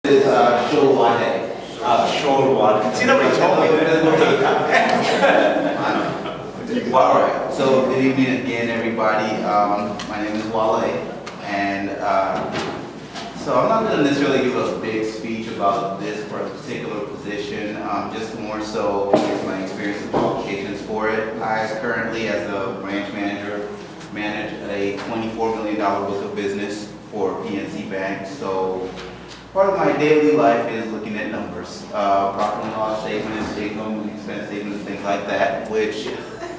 Is Saluade. Saluade. See, nobody told me that. All right. So good evening again, everybody. My name is Wale, and so I'm not going to necessarily give a big speech about this particular position. Just more so is my experience and qualifications for it. I currently, as a branch manager, manage a $24 million book of business for PNC Bank. So part of my daily life is looking at numbers, profit and loss statements, income and expense statements, things like that, which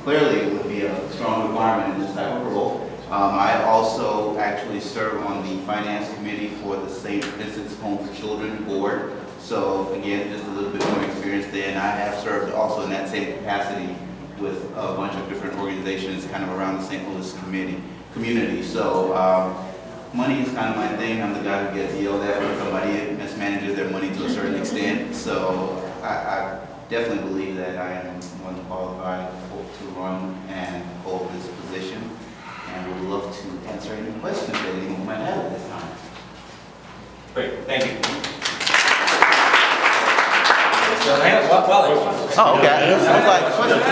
clearly would be a strong requirement in this type of role. I also actually serve on the finance committee for the St. Vincent's Home for Children board. So again, just a little bit more experience there, and I have served also in that same capacity with a bunch of different organizations kind of around the St. Louis community. So money is kind of my thing. I'm the guy who gets yelled at when somebody mismanages their money to a certain extent. So I definitely believe that I am one qualified to run and hold this position, and would love to answer any questions that anyone might have at this time. Great, thank you. Oh, okay. Sounds like questions.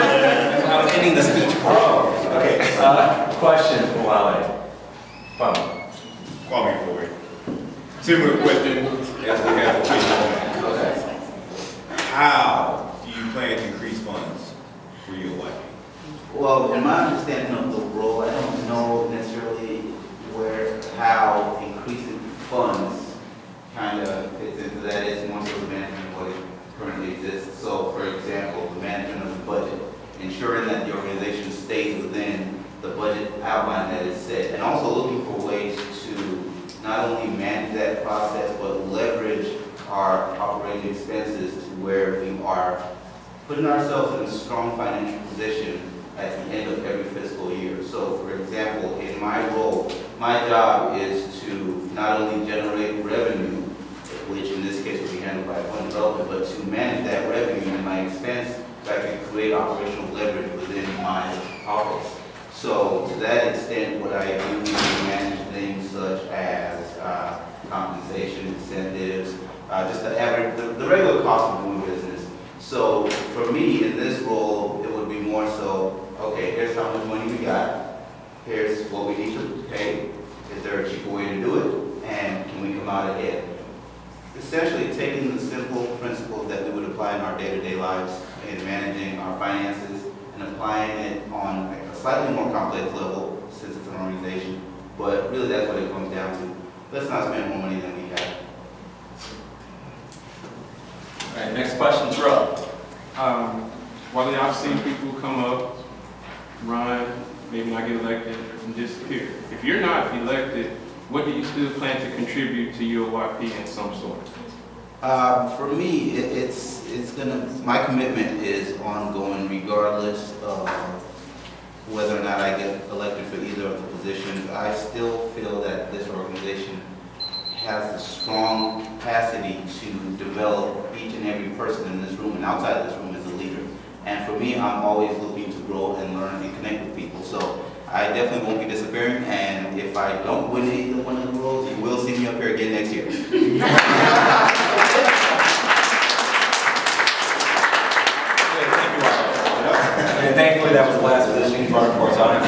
I was ending the speech part. Oh, okay. Question for Wale. Call me for it. Similar question as we have for Okay. How do you plan to increase funds for your wife? Well, in my understanding of the role, I don't know necessarily how increasing funds kind of fits into that. It's more so the management of what it currently exists. So, for example, the management of the budget, ensuring that the organization stays within the budget outline that is set, and also looking for ways to not only manage that process, but leverage our operating expenses to where we are putting ourselves in a strong financial position at the end of every fiscal year. So, for example, in my role, my job is to not only generate revenue, which in this case will be handled by fund development, but to manage that revenue and my expense to actually create operational leverage within my office. So, to that extent, what I do is manage things such as compensation, incentives, just the regular cost of doing business. So, for me, in this role, it would be more so, okay, here's how much money we got, here's what we need to pay, is there a cheaper way to do it, and can we come out ahead? Essentially, taking the simple principles that we would apply in our day-to-day lives in managing our finances and applying it on a slightly more complex level since it's an organization, but really that's what it comes down to. Let's not spend more money than we have. All right, next question, Terrell. Wale, I've seen people come up, run, maybe not get elected, and disappear. If you're not elected, what do you still plan to contribute to UOYP in some sort? For me, my commitment is ongoing regardless of whether or not I get elected for either of the positions. I still feel that this organization has the strong capacity to develop each and every person in this room and outside this room as a leader. And for me, I'm always looking to grow and learn and connect with people. So I definitely won't be disappearing, and if I don't win either one of the roles, you will see me up here again next year. And thankfully, that was the last position you brought for us on.